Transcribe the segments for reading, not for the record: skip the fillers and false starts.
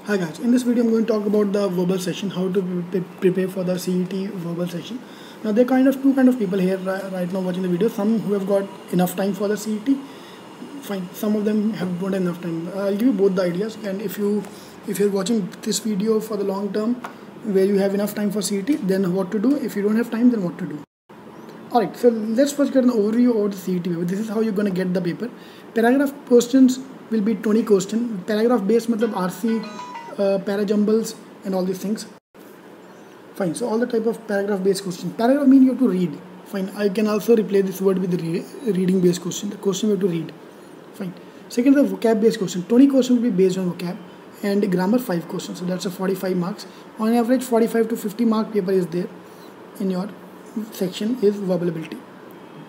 Hi guys, in this video I'm going to talk about the verbal session, how to prepare for the CET verbal session. Now there are two kind of people here right now watching the video. Some who have got enough time for the CET, fine. Some of them don't have enough time. I'll give you both the ideas, and if you're watching this video for the long term, where you have enough time for CET, then what to do. If you don't have time, then what to do. Alright, so let's first get an overview of the CET paper. This is how you're going to get the paper. Paragraph questions will be 20 questions. Paragraph based matlab RC, para jumbles and all these things. Fine, so all the type of paragraph based question. Paragraph mean you have to read. Fine, I can also replace this word with the reading based question. The question you have to read. Fine. Second, the vocab based question. 20 questions will be based on vocab, and grammar 5 questions. So that's a 45 marks. On average, 45 to 50 mark paper is there in your section is verbal ability.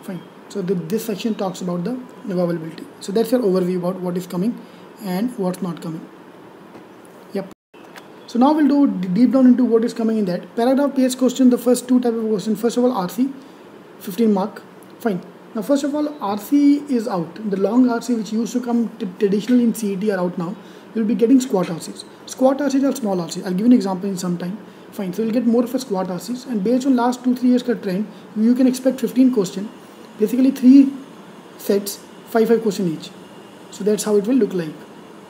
Fine. So this section talks about the verbal ability. So that's your overview about what is coming and what's not coming. Yep. So now we'll do deep down into what is coming in that. Paragraph based question, the first two type of question. First of all, RC, 15 mark. Fine. Now first of all, RC is out. The long RC which used to come traditionally in CET are out now. You'll be getting squat RCs. Squat RCs are small RCs. I'll give you an example in some time. Fine, so you'll get more of a squat RCs, and based on last 2-3 years ka trend, you can expect 15 question, basically 3 sets, 5 question each. So that's how it will look like.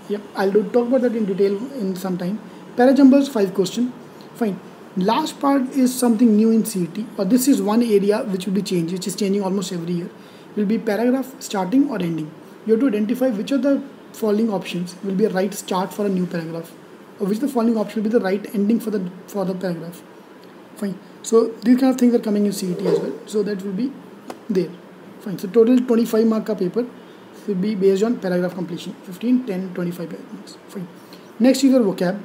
Yep, I'll talk about that in detail in some time. Parajumbles 5 question. Fine. Last part is something new in CET, or this is one area which will be changed, which is changing almost every year. Will be paragraph starting or ending. You have to identify which of the following options will be a right start for a new paragraph, or which the following option will be the right ending for the paragraph. Fine. So these kind of things are coming in CET as well. So that will be there. Fine. So total 25 mark ka paper will be based on paragraph completion. 15, 10, 25 marks. Fine. Next is your vocab.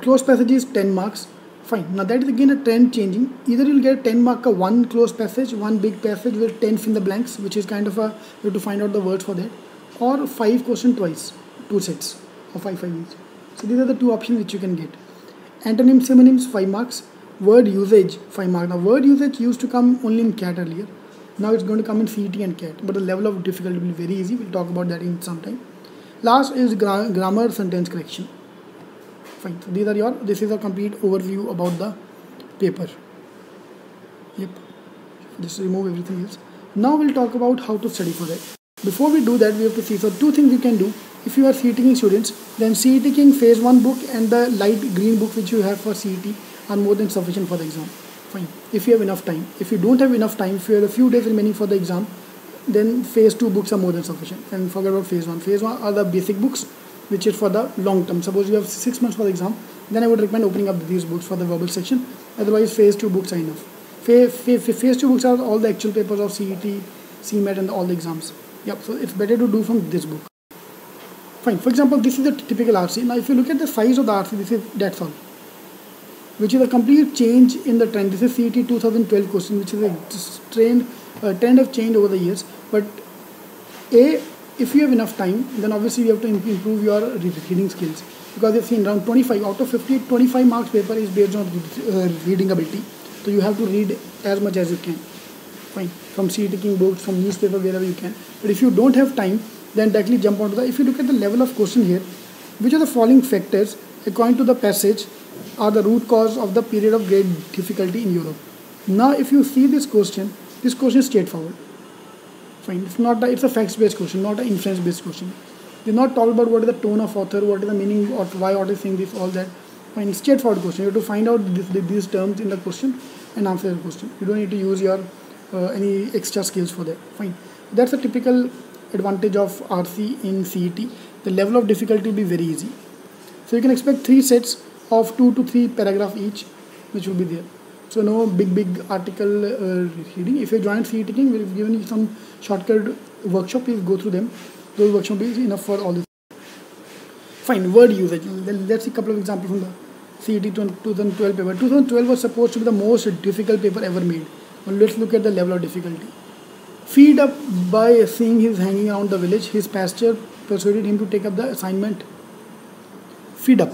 Close passages 10 marks. Fine. Now that is again a trend changing. Either you'll get 10 mark ka one close passage, one big passage with 10 in the blanks, which is kind of a, you have to find out the words for that, or 5 question twice, 2 sets. Or 5 each. So these are the two options which you can get. Antonyms, synonyms 5 marks. Word usage 5 marks. Now word usage used to come only in CAT earlier. Now it's going to come in CET and CAT, but the level of difficulty will be very easy. We'll talk about that in some time. Last is grammar, sentence correction. Fine. So this is a complete overview about the paper. Yep. Just remove everything else. Now we'll talk about how to study for that. Before we do that, we have to see. So two things you can do. If you are Cetking students, then Cetking phase 1 book and the light green book which you have for CET are more than sufficient for the exam. Fine. If you have enough time. If you don't have enough time, if you have a few days remaining for the exam, then phase 2 books are more than sufficient. And forget about phase 1. Phase 1 are the basic books, which is for the long term. Suppose you have 6 months for the exam, then I would recommend opening up these books for the verbal section. Otherwise, phase 2 books are enough. Phase 2 books are all the actual papers of CET, CMAT and all the exams. Yep. So it's better to do from this book. Fine. For example, this is a typical RC. Now, if you look at the size of the RC, that's all. Which is a complete change in the trend. This is CET 2012 question, which is a trend have changed over the years. But if you have enough time, then obviously you have to improve your reading skills, because you've seen around 25 out of 50, 25 marks paper is based on reading ability. So you have to read as much as you can. Fine. From Cetking books, from newspaper, wherever you can. But if you don't have time, then directly jump onto the. If you look at the level of question here, which are the following factors, according to the passage, are the root cause of the period of great difficulty in Europe. Now, if you see this question is straightforward. Fine. It's a facts-based question, not an inference-based question. They not talk about what is the tone of author, what is the meaning, or why author is saying this, all that. Fine. Straightforward question. You have to find out these terms in the question and answer the question. You don't need to use your any extra skills for that. Fine. That's a typical advantage of RC in CET. The level of difficulty will be very easy. So you can expect 3 sets of 2 to 3 paragraph each, which will be there. So no big article reading. If you join Cetking, we've given you some shortcut workshop. Please go through them. Those workshops is enough for all this. Fine. Word usage. Let's see a couple of examples from the CET 2012 paper. 2012 was supposed to be the most difficult paper ever made. Well, let's look at the level of difficulty. Feed up by seeing his hanging around the village, his pastor persuaded him to take up the assignment. Feed up.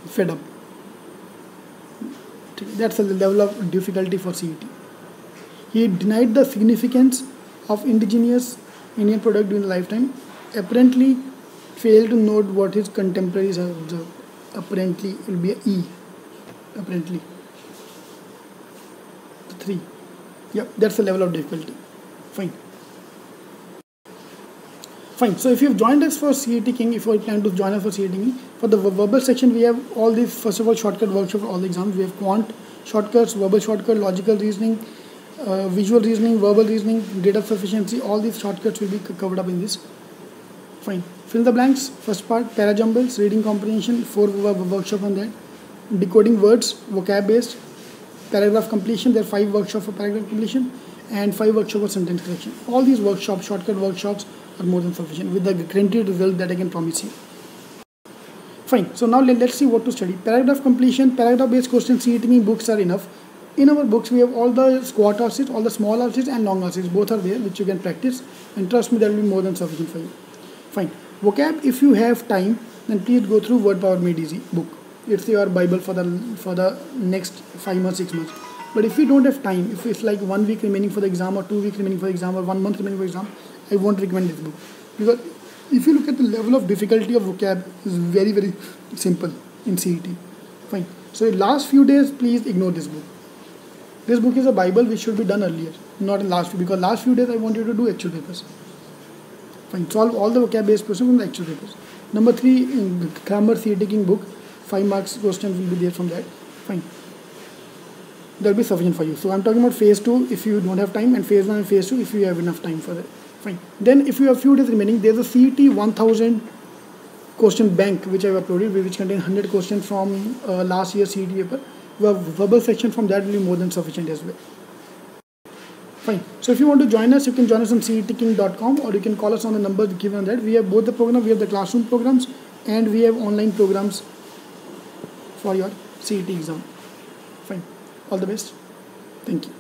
Fed up. That's the level of difficulty for CET. He denied the significance of indigenous Indian product during the lifetime. Apparently, Fail to note what his contemporaries have observed. Apparently, it will be a E. Apparently. 3. Yep, that's the level of difficulty. Fine. Fine. So if you've joined us for Cetking, if you plan to join us for Cetking, for the verbal section, we have all these, first of all, shortcut workshop for all the exams. We have quant shortcuts, verbal shortcut, logical reasoning, visual reasoning, verbal reasoning, data sufficiency. All these shortcuts will be covered up in this. Fine. Fill the blanks. First part, para-jumbles, reading comprehension, 4 workshop on that. Decoding words, vocab based. Paragraph completion, there are 5 workshops for paragraph completion and 5 workshops for sentence correction. All these workshops, shortcut workshops, are more than sufficient with the guaranteed result that I can promise you. Fine. So now let's see what to study. Paragraph completion, paragraph based questions, Cetking books are enough. In our books, we have all the squat answers, all the small answers and long answers. Both are there, which you can practice. And trust me, that will be more than sufficient for you. Fine. Vocab, if you have time, then please go through Word Power Made Easy book. It's your Bible for the next 5 months, 6 months. But if you don't have time, if it's like 1 week remaining for the exam or 2 weeks remaining for the exam or 1 month remaining for the exam, I won't recommend this book. Because if you look at the level of difficulty of vocab, it's very, very simple in CET. Fine. So in last few days, please ignore this book. This book is a Bible which should be done earlier, not in last few, because last few days I want you to do actual papers. Fine. Solve all the vocab based questions from the actual papers. Number 3, grammar Cetking book. 5 marks questions will be there from that. Fine. That will be sufficient for you. So I'm talking about phase 2 if you don't have time, and phase 1 and phase 2 if you have enough time for that. Fine. Then if you have few days remaining, there's a CET 1000 question bank which I've uploaded, which contains 100 questions from last year's CET paper. The verbal section from that will be more than sufficient as well. Fine. So if you want to join us, you can join us on cetking.com or you can call us on the numbers given on that. We have both the programs. We have the classroom programs and we have online programs for your CET exam. Fine. All the best. Thank you.